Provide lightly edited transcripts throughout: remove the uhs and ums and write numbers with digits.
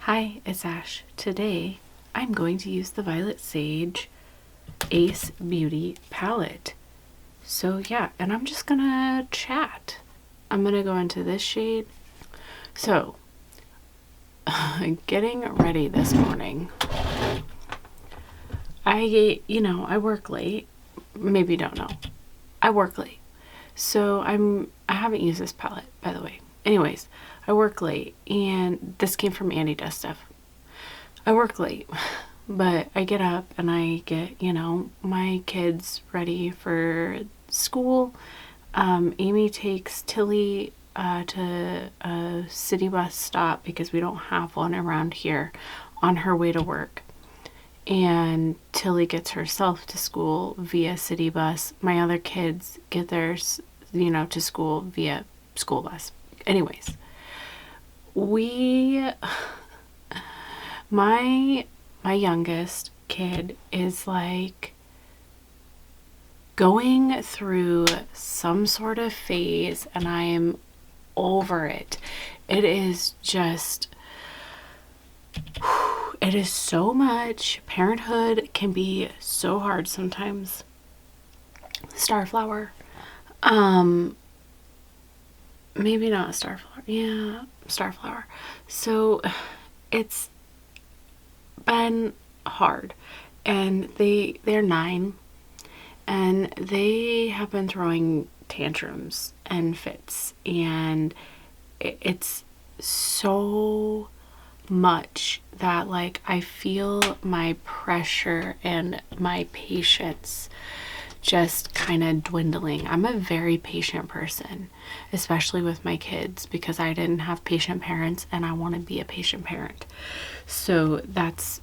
Hi, it's Ash. Today I'm going to use the Violet Sage Ace Beauty palette. So yeah, and I'm just gonna chat. I'm gonna go into this shade. So, getting ready this morning. I work late. Maybe you don't know. I work late. So I haven't used this palette, by the way. Anyways, I work late, and this came from Andy Does Stuff. I work late, but I get up and I get, my kids ready for school. Amy takes Tilly to a city bus stop because we don't have one around here on her way to work. And Tilly gets herself to school via city bus. My other kids get theirs, to school via school bus. Anyways, my youngest kid is like going through some sort of phase, and I am over it. It is so much. Parenthood can be so hard sometimes. Starflower. Maybe not Starflower. Yeah, Starflower. So it's been hard. And they're 9, and they have been throwing tantrums and fits, and it's so much that like I feel my pressure and my patience just kind of dwindling. I'm a very patient person, especially with my kids, because I didn't have patient parents and I want to be a patient parent. So that's,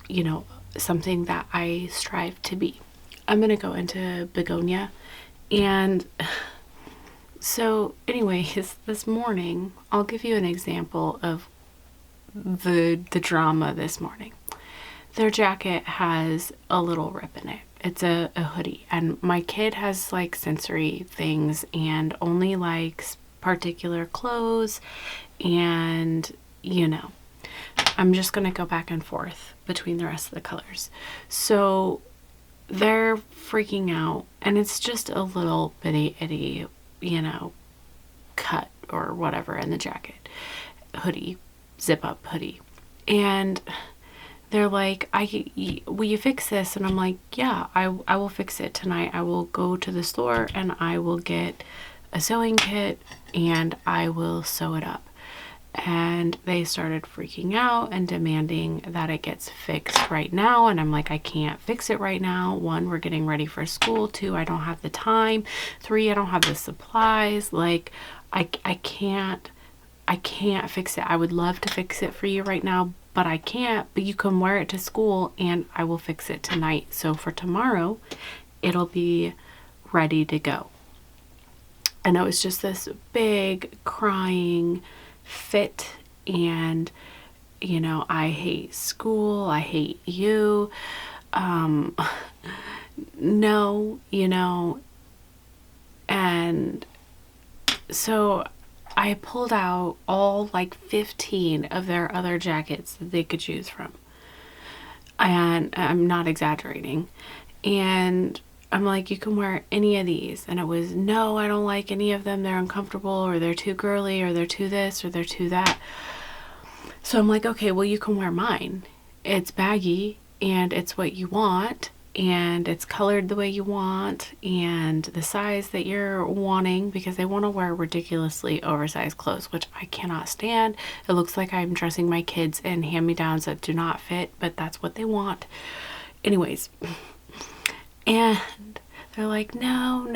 something that I strive to be. I'm going to go into Begonia. And so anyways, this morning, I'll give you an example of the drama this morning. Their jacket has a little rip in it. It's a hoodie, and my kid has like sensory things and only likes particular clothes, and I'm just gonna go back and forth between the rest of the colors. So they're freaking out, and it's just a little bitty itty, cut or whatever in the jacket, hoodie, zip up hoodie, and they're like, will you fix this? And I'm like, yeah, I will fix it tonight. I will go to the store and I will get a sewing kit and I will sew it up. And they started freaking out and demanding that it gets fixed right now. And I'm like, I can't fix it right now. 1, we're getting ready for school. 2, I don't have the time. 3, I don't have the supplies. Like, I can't fix it. I would love to fix it for you right now, but I can't. But you can wear it to school and I will fix it tonight. So for tomorrow, it'll be ready to go. And it was just this big crying fit, and I hate school, I hate you, no, and so I pulled out all like 15 of their other jackets that they could choose from, and I'm not exaggerating, and I'm like, you can wear any of these. And it was, no, I don't like any of them. They're uncomfortable, or they're too girly, or they're too this, or they're too that. So I'm like, okay, well, you can wear mine. It's baggy, and it's what you want, and it's colored the way you want, and the size that you're wanting, because they want to wear ridiculously oversized clothes, which I cannot stand. It looks like I'm dressing my kids in hand-me-downs that do not fit, but that's what they want. Anyways. And they're like, no.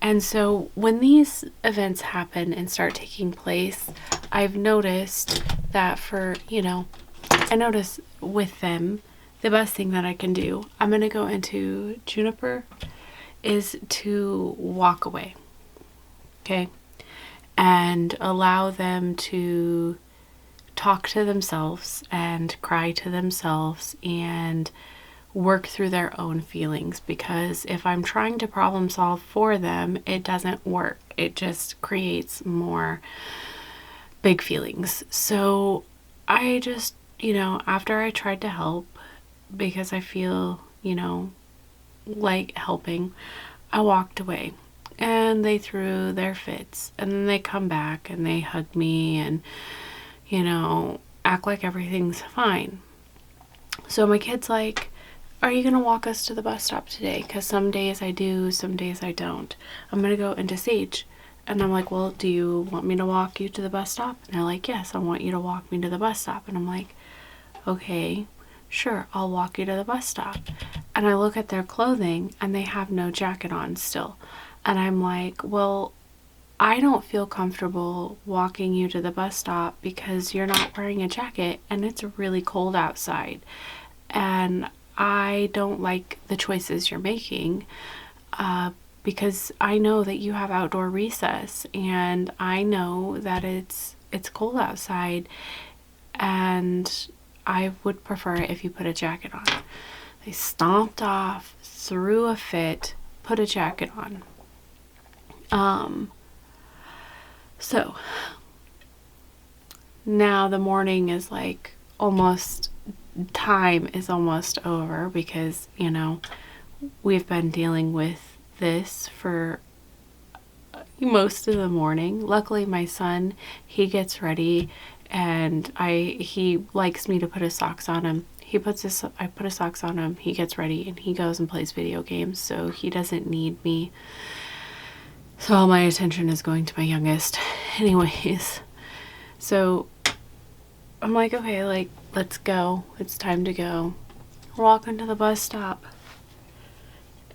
And so when these events happen and start taking place, I've noticed that I notice with them, the best thing that I can do, I'm going to go into Juniper, is to walk away. Okay? And allow them to talk to themselves and cry to themselves and work through their own feelings, because if I'm trying to problem solve for them, it doesn't work. It just creates more big feelings. So I just, after I tried to help because I feel, like helping, I walked away. And they threw their fits. And then they come back and they hug me and, act like everything's fine. So my kid's like, are you going to walk us to the bus stop today? Because some days I do, some days I don't. I'm going to go into Sage. And I'm like, well, do you want me to walk you to the bus stop? And they're like, yes, I want you to walk me to the bus stop. And I'm like, okay, sure, I'll walk you to the bus stop. And I look at their clothing and they have no jacket on still. And I'm like, well, I don't feel comfortable walking you to the bus stop because you're not wearing a jacket and it's really cold outside. And I don't like the choices you're making because I know that you have outdoor recess and I know that it's cold outside and I would prefer it if you put a jacket on. They stomped off, threw a fit, put a jacket on. So now the morning is like almost, time is almost over because, we've been dealing with this for most of the morning. Luckily, my son, he gets ready and he likes me to put his socks on him. I put his socks on him, he gets ready and he goes and plays video games, so he doesn't need me. So all my attention is going to my youngest anyways. So I'm like, okay, like, let's go. It's time to go. We're walking to the bus stop.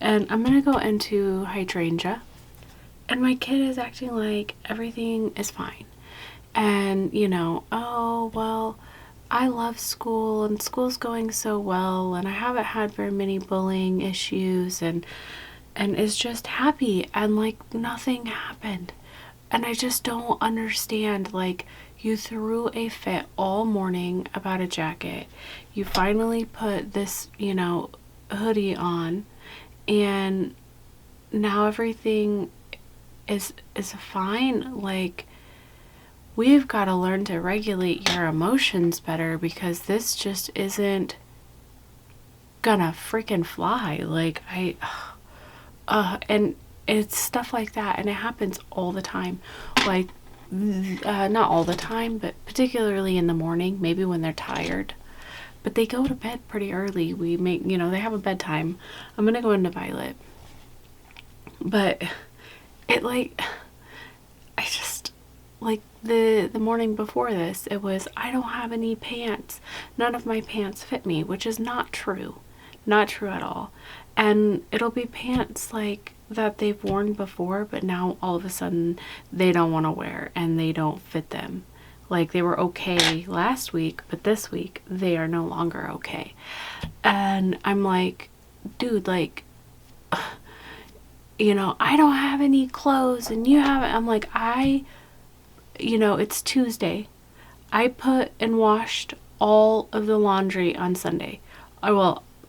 And I'm going to go into hydrangea. And my kid is acting like everything is fine. And, oh, well, I love school and school's going so well. And I haven't had very many bullying issues. And is just happy. And, like, nothing happened. And I just don't understand, like, you threw a fit all morning about a jacket. You finally put this, hoodie on, and now everything is fine. Like, we've got to learn to regulate your emotions better because this just isn't gonna freaking fly. Like, and it's stuff like that, and it happens all the time. Like, not all the time, but particularly in the morning, maybe when they're tired. But they go to bed pretty early. We make, they have a bedtime. I'm gonna go into Violet. But it, like, I just, like, the morning before this, it was, I don't have any pants. None of my pants fit me, which is not true. Not true at all. And it'll be pants, like, that they've worn before, but now all of a sudden they don't want to wear and they don't fit them. Like, they were okay last week, but this week they are no longer okay. And I'm like, dude, like, I don't have any clothes and you have it. I'm like, it's Tuesday. I put and washed all of the laundry on Sunday. I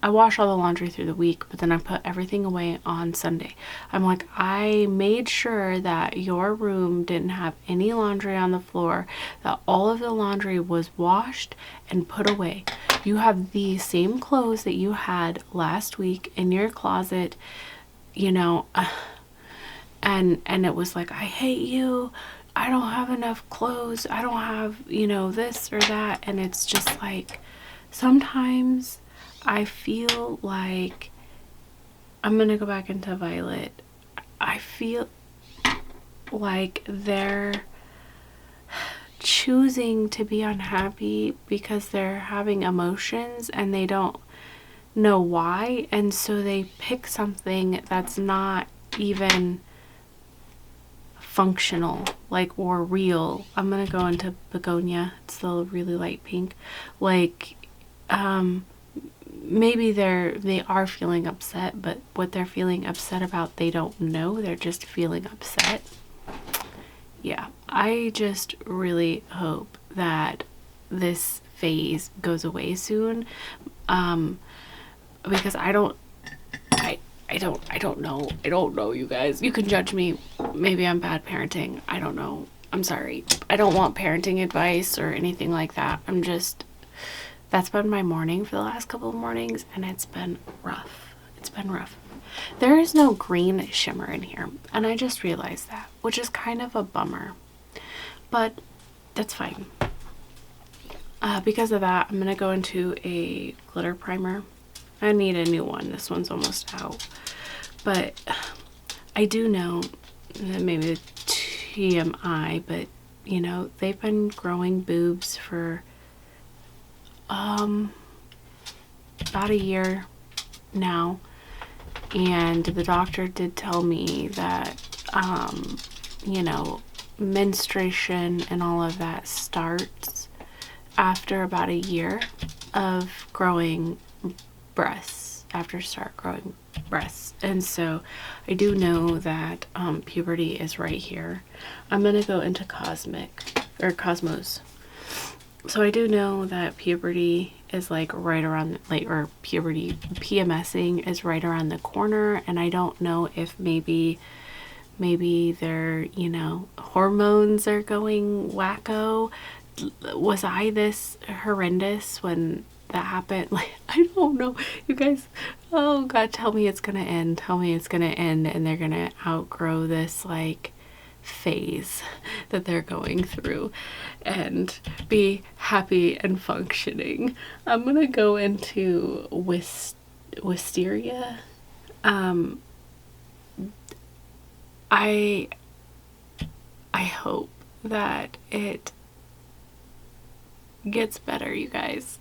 wash all the laundry through the week, but then I put everything away on Sunday. I'm like, I made sure that your room didn't have any laundry on the floor, that all of the laundry was washed and put away. You have the same clothes that you had last week in your closet, and it was like, I hate you. I don't have enough clothes. I don't have, this or that. And it's just like, sometimes I feel like, I'm gonna go back into Violet. I feel like they're choosing to be unhappy because they're having emotions and they don't know why, and so they pick something that's not even functional, like, or real. I'm gonna go into begonia. It's the really light pink. Like, maybe they are feeling upset, but what they're feeling upset about, they don't know. They're just feeling upset. Yeah, I just really hope that this phase goes away soon, because I don't know, you guys. You can judge me. Maybe I'm bad parenting. I don't know. I'm sorry. I don't want parenting advice or anything like that. That's been my morning for the last couple of mornings, and it's been rough. It's been rough. There is no green shimmer in here, and I just realized that, which is kind of a bummer. But that's fine. Because of that, I'm going to go into a glitter primer. I need a new one. This one's almost out. But I do know that maybe TMI, but you know, they've been growing boobs for about a year now, and the doctor did tell me that you know, menstruation and all of that starts after about a year of growing breasts, and so I do know that puberty is right here. I'm gonna go into Cosmos. So I do know that puberty is like right around, like, or puberty, PMSing is right around the corner, and I don't know if maybe their, you know, hormones are going wacko. Was I this horrendous when that happened? Like, I don't know, you guys. Oh God, tell me it's gonna end. Tell me it's gonna end, and they're gonna outgrow this like phase that they're going through and be happy and functioning. I'm gonna go into wisteria. I hope that it gets better, you guys.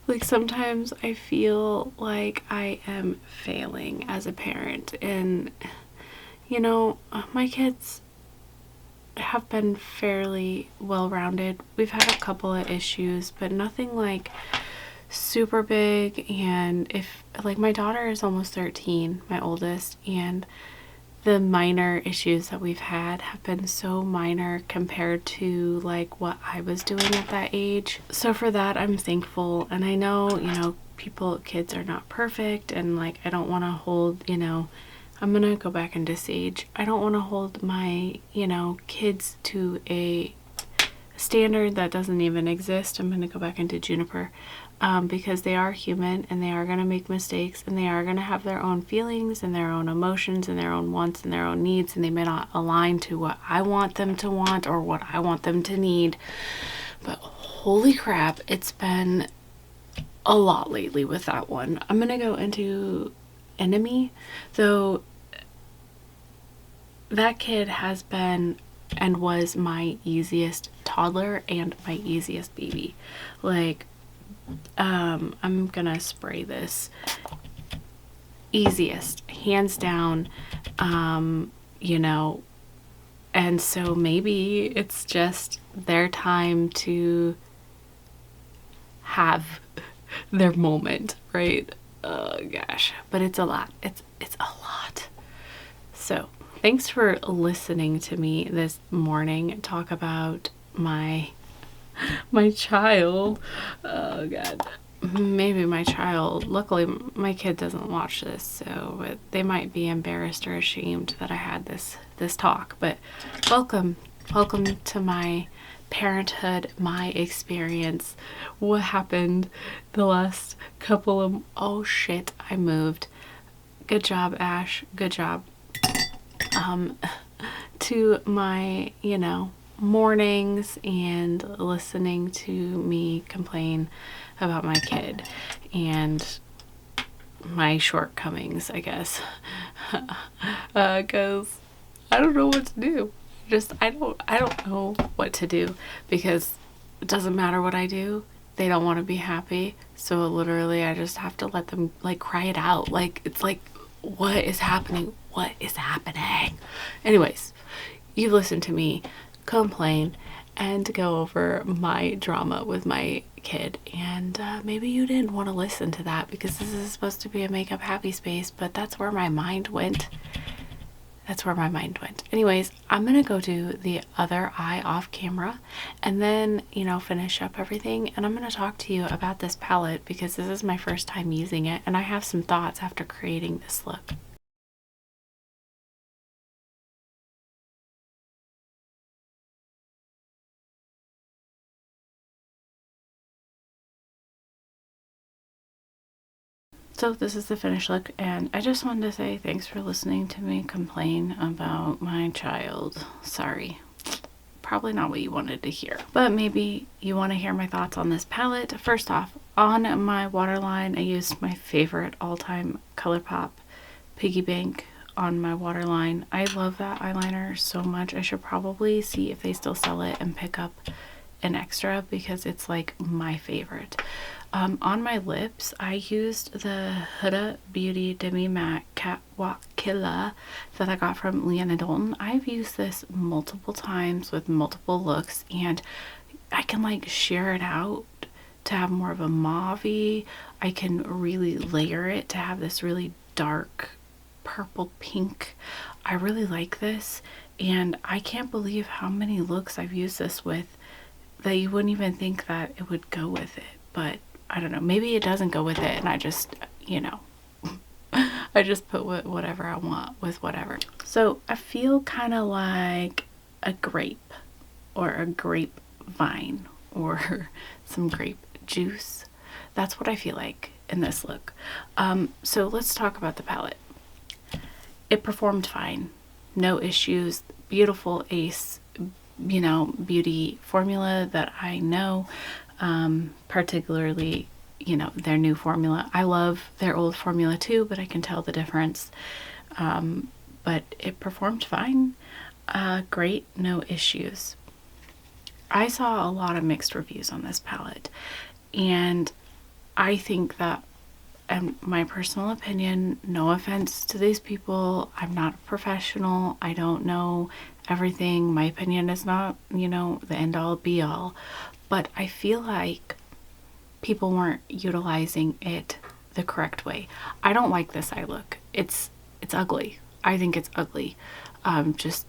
Like, sometimes I feel like I am failing as a parent, and you know, my kids have been fairly well-rounded. We've had a couple of issues, but nothing like super big. And if, like, my daughter is almost 13, my oldest, and the minor issues that we've had have been so minor compared to like what I was doing at that age. So for that, I'm thankful. And I know, you know, kids are not perfect, and like, I don't want to hold, you know, I'm gonna go back into Sage. I don't want to hold my, you know, kids to a standard that doesn't even exist. I'm gonna go back into Juniper. Because they are human, and they are going to make mistakes, and they are going to have their own feelings and their own emotions and their own wants and their own needs, and they may not align to what I want them to want or what I want them to need. But holy crap, it's been a lot lately with that one. I'm going to go into Enemy. So that kid has been and was my easiest toddler and my easiest baby. Like, I'm gonna spray this. Easiest, hands down. You know, and so maybe it's just their time to have their moment, right? Oh gosh, but it's a lot. It's a lot. So thanks for listening to me this morning talk about my child. Oh God. Maybe my child. Luckily, my kid doesn't watch this, so they might be embarrassed or ashamed that I had this talk. But welcome to my parenthood, my experience. What happened the last couple of... Oh shit! I moved. Good job, Ash. Good job. To my, you know, mornings and listening to me complain about my kid and my shortcomings, I guess. Because I don't know what to do. I don't know what to do, because it doesn't matter what I do. They don't want to be happy. So literally I just have to let them like cry it out. Like, it's like, what is happening? What is happening? Anyways, you've listened to me complain and go over my drama with my kid, and maybe you didn't want to listen to that because this is supposed to be a makeup happy space, but that's where my mind went. Anyways, I'm gonna go do the other eye off camera and then, you know, finish up everything, and I'm gonna talk to you about this palette because this is my first time using it, and I have some thoughts after creating this look. So this is the finished look, and I just wanted to say thanks for listening to me complain about my child. Sorry. Probably not what you wanted to hear, but maybe you want to hear my thoughts on this palette. First off, on my waterline, I used my favorite all-time ColourPop Piggy Bank on my waterline. I love that eyeliner so much. I should probably see if they still sell it and pick up an extra because it's like my favorite. On my lips, I used the Huda Beauty Demi Matte Catwalk Killa that I got from Leanna Dalton. I've used this multiple times with multiple looks, and I can like sheer it out to have more of a mauve-y. I can really layer it to have this really dark purple pink. I really like this, and I can't believe how many looks I've used this with that you wouldn't even think that it would go with it. But I don't know, maybe it doesn't go with it, and I just, you know, I just put whatever I want with whatever. So I feel kind of like a grape or a grapevine or some grape juice. That's what I feel like in this look. So let's talk about the palette. It performed fine, no issues. Beautiful Ace, you know, beauty formula that I know. Particularly, you know, their new formula. I love their old formula too, but I can tell the difference. But it performed fine. Great, no issues. I saw a lot of mixed reviews on this palette, and I think that, in my personal opinion, no offense to these people, I'm not a professional, I don't know everything, my opinion is not, you know, the end all be all, but I feel like people weren't utilizing it the correct way. I don't like this eye look. It's ugly. I think it's ugly. Just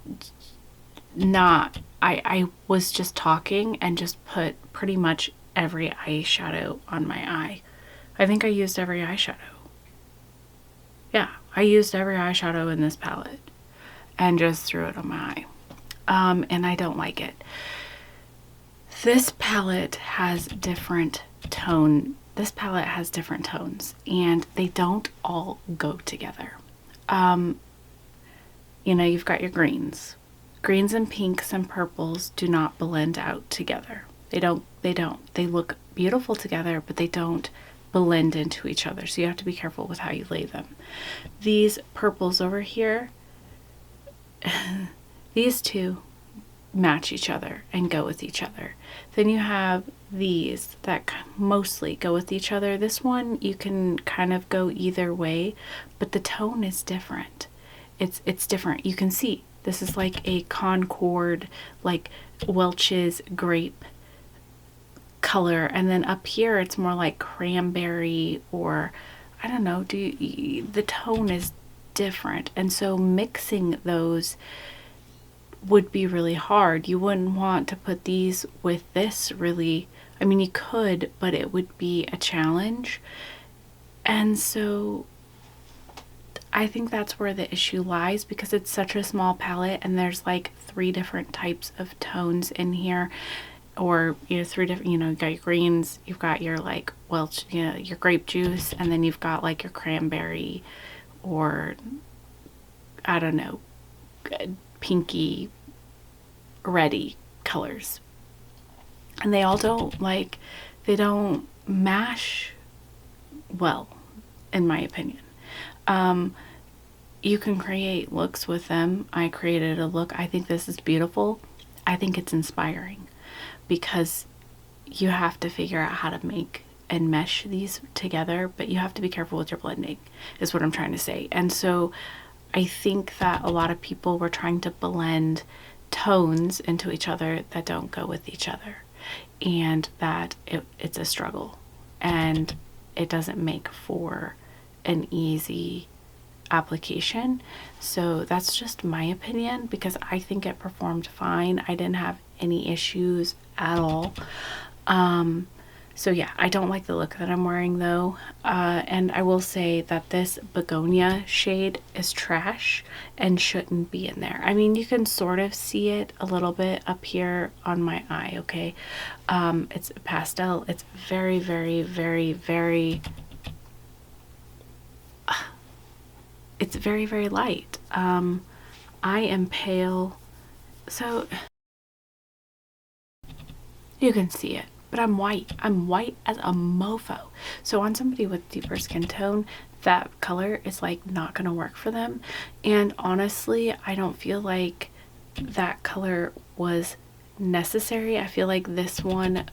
not, I was just talking and just put pretty much every eyeshadow on my eye. I think I used every eyeshadow. Yeah, I used every eyeshadow in this palette and just threw it on my eye. And I don't like it. This palette has different this palette has different tones, and they don't all go together. You know, you've got your greens and pinks and purples do not blend out together. They don't. They look beautiful together, but they don't blend into each other, so you have to be careful with how you lay them. These purples over here, these two match each other and go with each other. Then you have these that mostly go with each other. This one you can kind of go either way, but the tone is different. It's different. You can see this is like a Concord, like Welch's grape color, and then up here it's more like cranberry, or I don't know, the tone is different, and so mixing those would be really hard. You wouldn't want to put these with this, really. I mean, you could, but it would be a challenge. And so I think that's where the issue lies, because it's such a small palette and there's like 3 different types of tones in here, or, you know, 3 different, you know, you've got your greens, you've got your like Welch, you know, your grape juice, and then you've got like your cranberry, or I don't know, pinky reddy colors, and they all don't like, they don't mash well, in my opinion. You can create looks with them. I created a look. I think this is beautiful. I think it's inspiring, because you have to figure out how to make and mesh these together, but you have to be careful with your blending, is what I'm trying to say. And so I think that a lot of people were trying to blend tones into each other that don't go with each other, and that it's a struggle, and it doesn't make for an easy application. So that's just my opinion, because I think it performed fine. I didn't have any issues at all. So yeah, I don't like the look that I'm wearing though. And I will say that this begonia shade is trash and shouldn't be in there. I mean, you can sort of see it a little bit up here on my eye, okay? It's pastel. It's very, very, very, very it's very, very light. I am pale, so you can see it, but I'm white. I'm white as a mofo. So on somebody with deeper skin tone, that color is like not gonna work for them. And honestly, I don't feel like that color was necessary. I feel like this one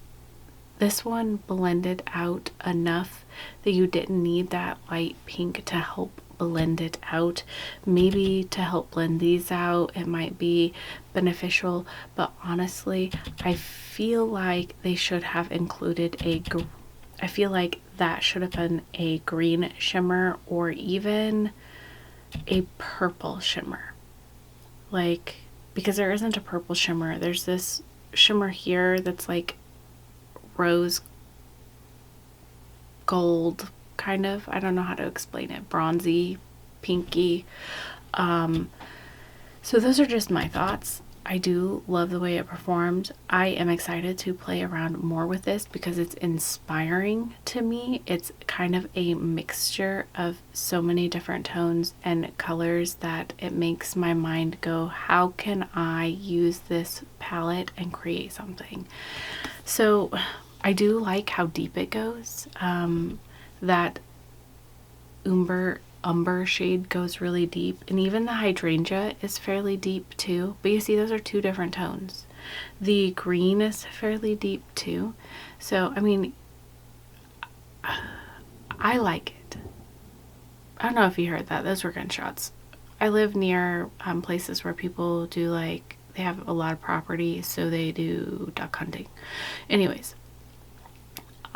blended out enough that you didn't need that light pink to help blend it out. Maybe to help blend these out, it might be beneficial, but honestly, I feel like they should have included I feel like that should have been a green shimmer or even a purple shimmer. Like, because there isn't a purple shimmer. There's this shimmer here that's like rose gold, kind of. I don't know how to explain it. Bronzy, pinky. So those are just my thoughts. I do love the way it performed. I am excited to play around more with this because it's inspiring to me. It's kind of a mixture of so many different tones and colors that it makes my mind go, how can I use this palette and create something? So I do like how deep it goes. That umber shade goes really deep, and even the hydrangea is fairly deep too, but you see those are two different tones. The green is fairly deep too, so I mean, I like it. I don't know if you heard that. Those were gunshots. I live near places where people do, like, they have a lot of property, so they do duck hunting. Anyways,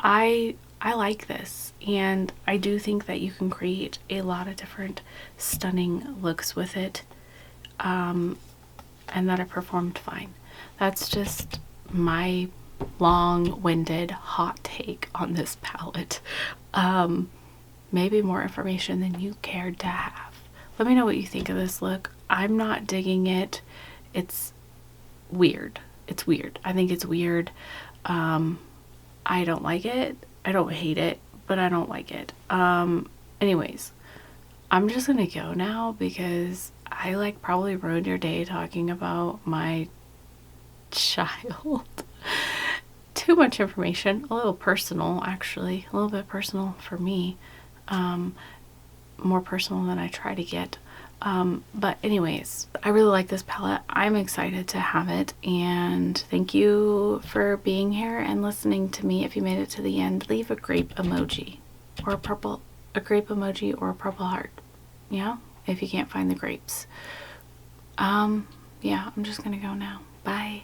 I like this, and I do think that you can create a lot of different stunning looks with it, and that it performed fine. That's just my long-winded hot take on this palette. Maybe more information than you cared to have. Let me know what you think of this look. I'm not digging it. It's weird. It's weird. I think it's weird. I don't like it. I don't hate it, but I don't like it. Anyways, I'm just gonna go now because I like probably ruined your day talking about my child. Too much information. A little personal, actually. A little bit personal for me. More personal than I try to get. But anyways, I really like this palette. I'm excited to have it, and thank you for being here and listening to me. If you made it to the end, leave a grape emoji or a grape emoji or a purple heart. Yeah, if you can't find the grapes. Yeah, I'm just gonna go now. Bye.